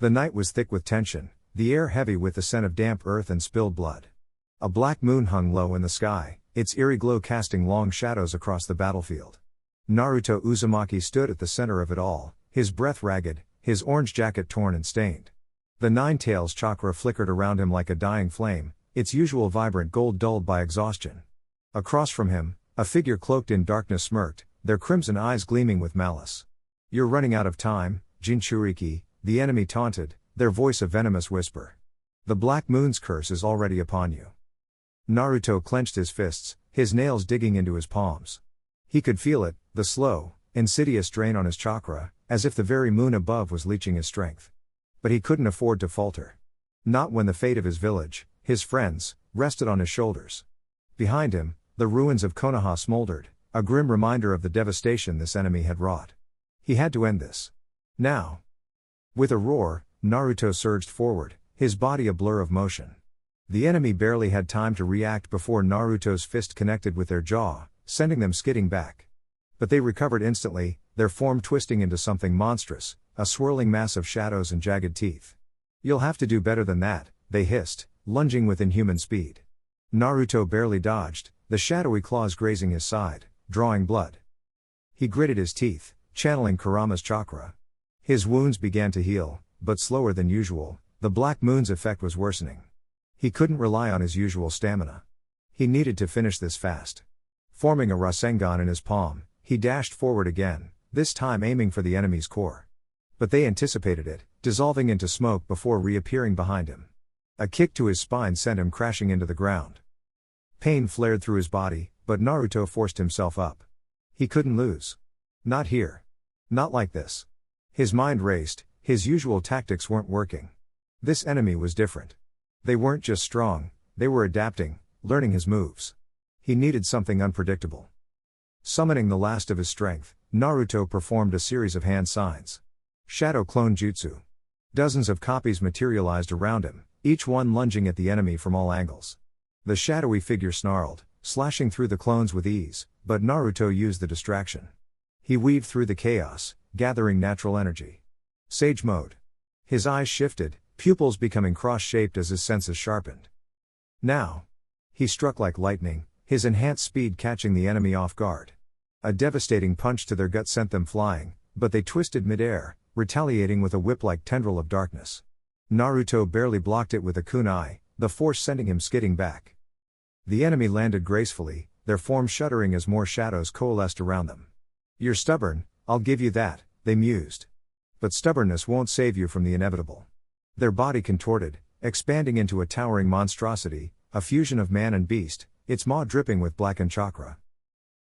The night was thick with tension, the air heavy with the scent of damp earth and spilled blood. A black moon hung low in the sky, its eerie glow casting long shadows across the battlefield. Naruto Uzumaki stood at the center of it all, his breath ragged, his orange jacket torn and stained. The Nine Tails chakra flickered around him like a dying flame, its usual vibrant gold dulled by exhaustion. Across from him, a figure cloaked in darkness smirked, their crimson eyes gleaming with malice. "You're running out of time, Jinchuriki," the enemy taunted, their voice a venomous whisper. "The Black Moon's curse is already upon you." Naruto clenched his fists, his nails digging into his palms. He could feel it, the slow, insidious drain on his chakra, as if the very moon above was leeching his strength. But he couldn't afford to falter. Not when the fate of his village, his friends, rested on his shoulders. Behind him, the ruins of Konoha smoldered, a grim reminder of the devastation this enemy had wrought. He had to end this. Now. With a roar, Naruto surged forward, his body a blur of motion. The enemy barely had time to react before Naruto's fist connected with their jaw, sending them skidding back. But they recovered instantly, their form twisting into something monstrous, a swirling mass of shadows and jagged teeth. "You'll have to do better than that," they hissed, lunging with inhuman speed. Naruto barely dodged, the shadowy claws grazing his side, drawing blood. He gritted his teeth, channeling Kurama's chakra. His wounds began to heal, but slower than usual, the Black Moon's effect was worsening. He couldn't rely on his usual stamina. He needed to finish this fast. Forming a Rasengan in his palm, he dashed forward again, this time aiming for the enemy's core. But they anticipated it, dissolving into smoke before reappearing behind him. A kick to his spine sent him crashing into the ground. Pain flared through his body, but Naruto forced himself up. He couldn't lose. Not here. Not like this. His mind raced, his usual tactics weren't working. This enemy was different. They weren't just strong, they were adapting, learning his moves. He needed something unpredictable. Summoning the last of his strength, Naruto performed a series of hand signs. Shadow Clone Jutsu. Dozens of copies materialized around him, each one lunging at the enemy from all angles. The shadowy figure snarled, slashing through the clones with ease, but Naruto used the distraction. He weaved through the chaos, gathering natural energy. Sage mode. His eyes shifted, pupils becoming cross-shaped as his senses sharpened. Now. He struck like lightning, his enhanced speed catching the enemy off guard. A devastating punch to their gut sent them flying, but they twisted midair, retaliating with a whip-like tendril of darkness. Naruto barely blocked it with a kunai, the force sending him skidding back. The enemy landed gracefully, their forms shuddering as more shadows coalesced around them. "You're stubborn, I'll give you that," they mused. "But stubbornness won't save you from the inevitable." Their body contorted, expanding into a towering monstrosity, a fusion of man and beast, its maw dripping with blackened chakra.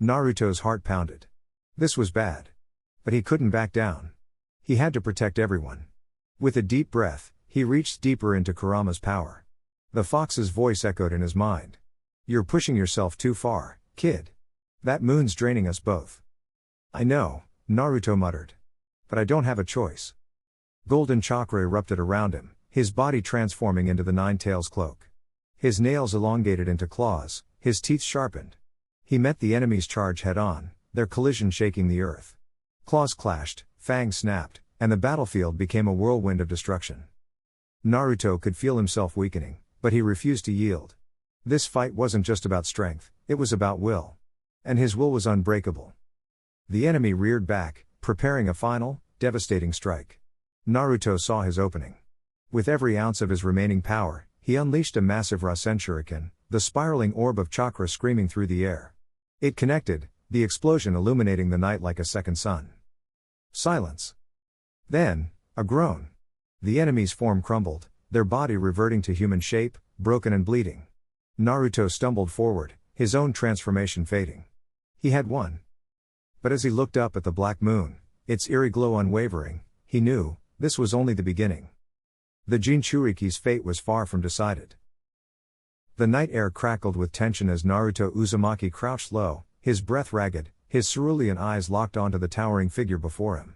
Naruto's heart pounded. This was bad. But he couldn't back down. He had to protect everyone. With a deep breath, he reached deeper into Kurama's power. The fox's voice echoed in his mind. "You're pushing yourself too far, kid. That moon's draining us both." "I know," Naruto muttered. "But I don't have a choice." Golden chakra erupted around him, his body transforming into the Nine Tails cloak. His nails elongated into claws, his teeth sharpened. He met the enemy's charge head-on, their collision shaking the earth. Claws clashed, fangs snapped, and the battlefield became a whirlwind of destruction. Naruto could feel himself weakening, but he refused to yield. This fight wasn't just about strength, it was about will. And his will was unbreakable. The enemy reared back, preparing a final, devastating strike. Naruto saw his opening. With every ounce of his remaining power, he unleashed a massive Rasen Shuriken, the spiraling orb of chakra screaming through the air. It connected, the explosion illuminating the night like a second sun. Silence. Then, a groan. The enemy's form crumbled, their body reverting to human shape, broken and bleeding. Naruto stumbled forward, his own transformation fading. He had won. But as he looked up at the black moon, its eerie glow unwavering, he knew, this was only the beginning. The Jinchuriki's fate was far from decided. The night air crackled with tension as Naruto Uzumaki crouched low, his breath ragged, his cerulean eyes locked onto the towering figure before him.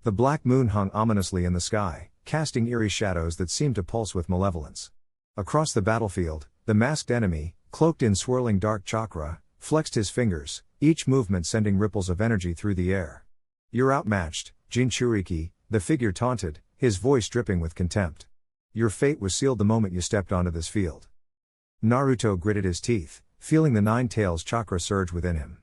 The black moon hung ominously in the sky, casting eerie shadows that seemed to pulse with malevolence. Across the battlefield, the masked enemy, cloaked in swirling dark chakra, flexed his fingers, each movement sending ripples of energy through the air. "You're outmatched, Jinchuriki," the figure taunted, his voice dripping with contempt. Your fate was sealed the moment you stepped onto this field. Naruto gritted his teeth, feeling the nine tails chakra surge within him.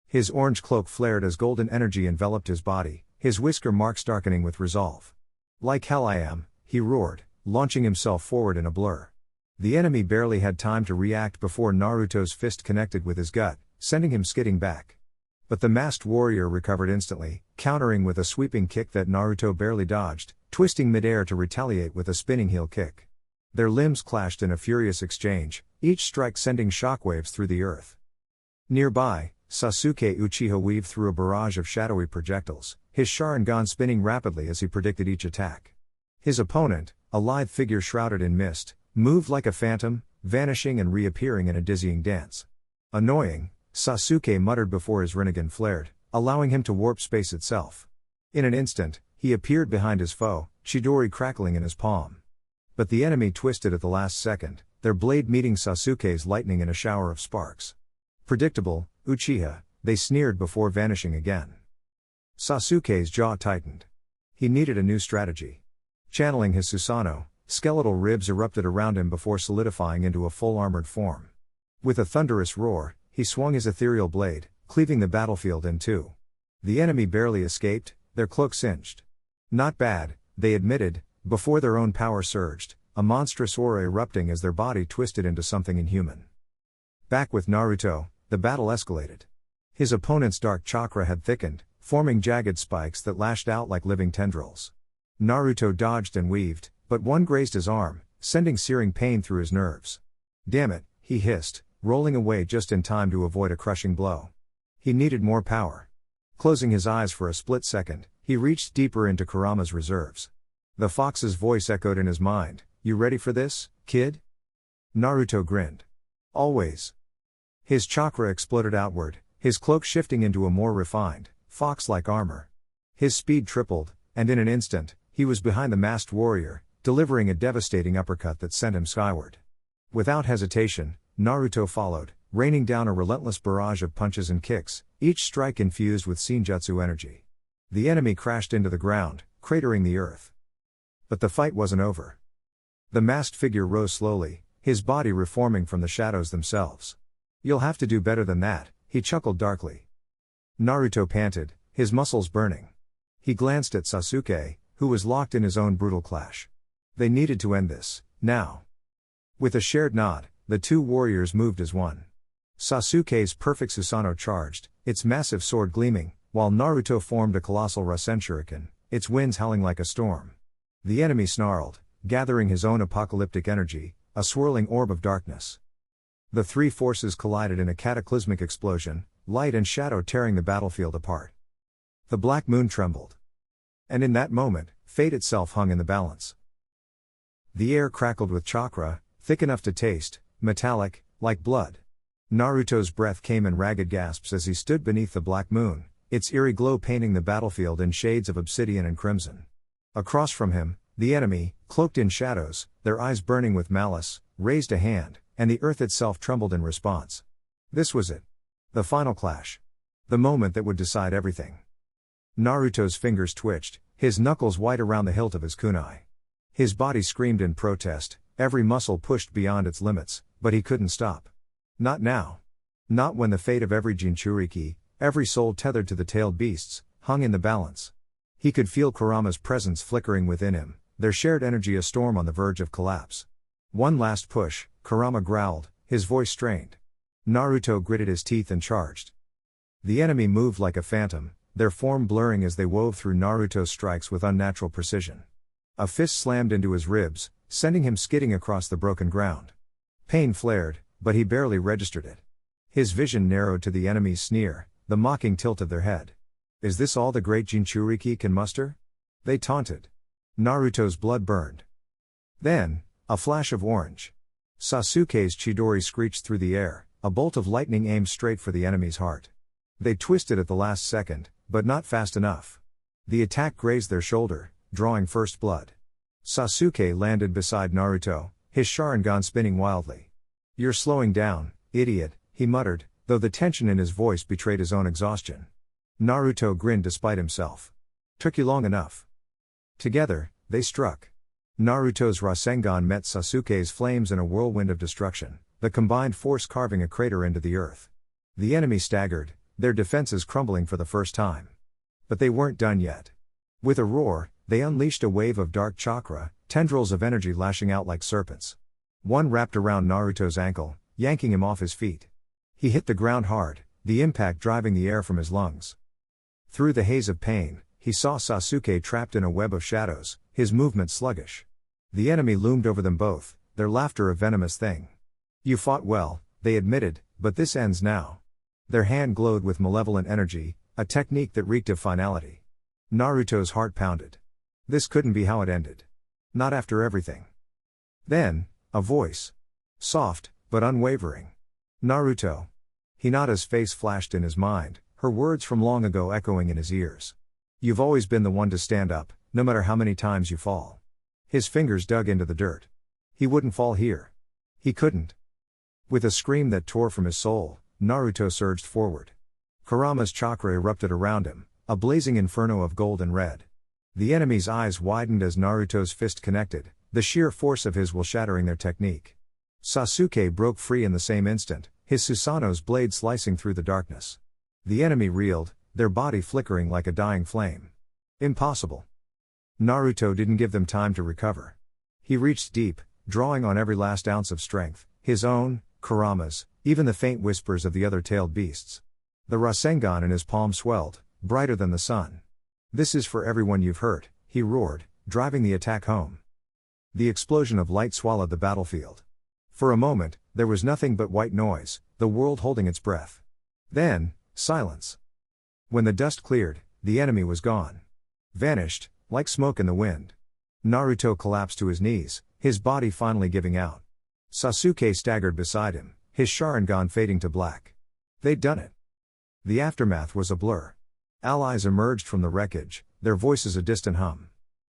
His orange cloak flared as golden energy enveloped his body, his whisker marks darkening with resolve. Like hell I am, he roared, launching himself forward in a blur. The enemy barely had time to react before Naruto's fist connected with his gut, sending him skidding back. But the masked warrior recovered instantly, countering with a sweeping kick that Naruto barely dodged, twisting midair to retaliate with a spinning heel kick. Their limbs clashed in a furious exchange, each strike sending shockwaves through the earth. Nearby, Sasuke Uchiha weaved through a barrage of shadowy projectiles, his Sharingan spinning rapidly as he predicted each attack. His opponent, a lithe figure shrouded in mist, moved like a phantom, vanishing and reappearing in a dizzying dance. Annoying, Sasuke muttered before his Rinnegan flared, allowing him to warp space itself. In an instant, he appeared behind his foe, Chidori crackling in his palm. But the enemy twisted at the last second, their blade meeting Sasuke's lightning in a shower of sparks. Predictable, Uchiha, they sneered before vanishing again. Sasuke's jaw tightened. He needed a new strategy. Channeling his Susanoo, skeletal ribs erupted around him before solidifying into a full-armored form. With a thunderous roar, he swung his ethereal blade, cleaving the battlefield in two. The enemy barely escaped, their cloak singed. Not bad, they admitted, before their own power surged, a monstrous aura erupting as their body twisted into something inhuman. Back with Naruto, the battle escalated. His opponent's dark chakra had thickened, forming jagged spikes that lashed out like living tendrils. Naruto dodged and weaved, but one grazed his arm, sending searing pain through his nerves. Damn it, he hissed, rolling away just in time to avoid a crushing blow. He needed more power. Closing his eyes for a split second, he reached deeper into Kurama's reserves. The fox's voice echoed in his mind, "You ready for this, kid?" Naruto grinned. "Always." His chakra exploded outward, his cloak shifting into a more refined, fox-like armor. His speed tripled, and in an instant, he was behind the masked warrior, delivering a devastating uppercut that sent him skyward. Without hesitation, Naruto followed, raining down a relentless barrage of punches and kicks, each strike infused with Senjutsu energy. The enemy crashed into the ground, cratering the earth. But the fight wasn't over. The masked figure rose slowly, his body reforming from the shadows themselves. "You'll have to do better than that," he chuckled darkly. Naruto panted, his muscles burning. He glanced at Sasuke, who was locked in his own brutal clash. They needed to end this, now. With a shared nod, the two warriors moved as one. Sasuke's perfect Susanoo charged, its massive sword gleaming, while Naruto formed a colossal Rasen Shuriken, its winds howling like a storm. The enemy snarled, gathering his own apocalyptic energy, a swirling orb of darkness. The three forces collided in a cataclysmic explosion, light and shadow tearing the battlefield apart. The black moon trembled. And in that moment, fate itself hung in the balance. The air crackled with chakra, thick enough to taste, metallic, like blood. Naruto's breath came in ragged gasps as he stood beneath the black moon, its eerie glow painting the battlefield in shades of obsidian and crimson. Across from him, the enemy, cloaked in shadows, their eyes burning with malice, raised a hand, and the earth itself trembled in response. This was it. The final clash. The moment that would decide everything. Naruto's fingers twitched, his knuckles white around the hilt of his kunai. His body screamed in protest, every muscle pushed beyond its limits, but he couldn't stop. Not now. Not when the fate of every Jinchuriki, every soul tethered to the tailed beasts, hung in the balance. He could feel Kurama's presence flickering within him, their shared energy a storm on the verge of collapse. One last push, Kurama growled, his voice strained. Naruto gritted his teeth and charged. The enemy moved like a phantom, their form blurring as they wove through Naruto's strikes with unnatural precision. A fist slammed into his ribs, sending him skidding across the broken ground. Pain flared, but he barely registered it. His vision narrowed to the enemy's sneer, the mocking tilt of their head. "Is this all the great Jinchuriki can muster?" they taunted. Naruto's blood burned. Then, a flash of orange. Sasuke's Chidori screeched through the air, a bolt of lightning aimed straight for the enemy's heart. They twisted at the last second, but not fast enough. The attack grazed their shoulder, drawing first blood. Sasuke landed beside Naruto, his Sharingan spinning wildly. "You're slowing down, idiot," he muttered, though the tension in his voice betrayed his own exhaustion. Naruto grinned despite himself. "Took you long enough." Together, They struck. Naruto's Rasengan met Sasuke's flames in a whirlwind of destruction, the combined force carving a crater into the earth. The enemy staggered, their defenses crumbling for the first time. But they weren't done yet. With a roar, they unleashed a wave of dark chakra, tendrils of energy lashing out like serpents. One wrapped around Naruto's ankle, yanking him off his feet. He hit the ground hard, the impact driving the air from his lungs. Through the haze of pain, he saw Sasuke trapped in a web of shadows, his movement sluggish. The enemy loomed over them both, their laughter a venomous thing. "You fought well," they admitted, "but this ends now." Their hand glowed with malevolent energy, a technique that reeked of finality. Naruto's heart pounded. This couldn't be how it ended. Not after everything. Then, a voice. Soft, but unwavering. "Naruto." Hinata's face flashed in his mind, her words from long ago echoing in his ears. "You've always been the one to stand up, no matter how many times you fall." His fingers dug into the dirt. He wouldn't fall here. He couldn't. With a scream that tore from his soul, Naruto surged forward. Kurama's chakra erupted around him, a blazing inferno of gold and red. The enemy's eyes widened as Naruto's fist connected, the sheer force of his will shattering their technique. Sasuke broke free in the same instant, his Susanoo's blade slicing through the darkness. The enemy reeled, their body flickering like a dying flame. Impossible. Naruto didn't give them time to recover. He reached deep, drawing on every last ounce of strength, his own, Kurama's, even the faint whispers of the other tailed beasts. The Rasengan in his palm swelled, brighter than the sun. "This is for everyone you've hurt," he roared, driving the attack home. The explosion of light swallowed the battlefield. For a moment, there was nothing but white noise, the world holding its breath. Then, silence. When the dust cleared, the enemy was gone. Vanished, like smoke in the wind. Naruto collapsed to his knees, his body finally giving out. Sasuke staggered beside him, his Sharingan fading to black. They'd done it. The aftermath was a blur. Allies emerged from the wreckage, their voices a distant hum.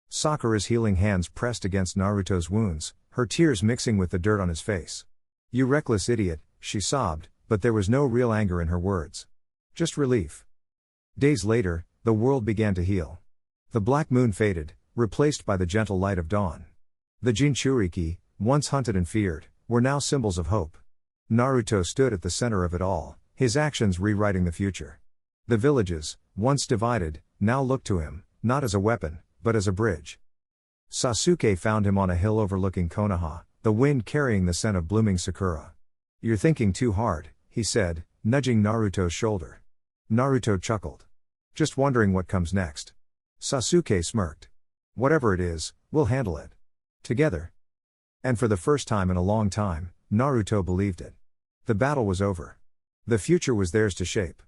Sakura's healing hands pressed against Naruto's wounds, her tears mixing with the dirt on his face. "You reckless idiot," she sobbed, but there was no real anger in her words. Just relief. Days later, the world began to heal. The black moon faded, replaced by the gentle light of dawn. The Jinchuriki, once hunted and feared, were now symbols of hope. Naruto stood at the center of it all, his actions rewriting the future. The villages, once divided, now looked to him, not as a weapon, but as a bridge. Sasuke found him on a hill overlooking Konoha, the wind carrying the scent of blooming sakura. "You're thinking too hard," he said, nudging Naruto's shoulder. Naruto chuckled. "Just wondering what comes next." Sasuke smirked. "Whatever it is, we'll handle it. Together." And for the first time in a long time, Naruto believed it. The battle was over. The future was theirs to shape.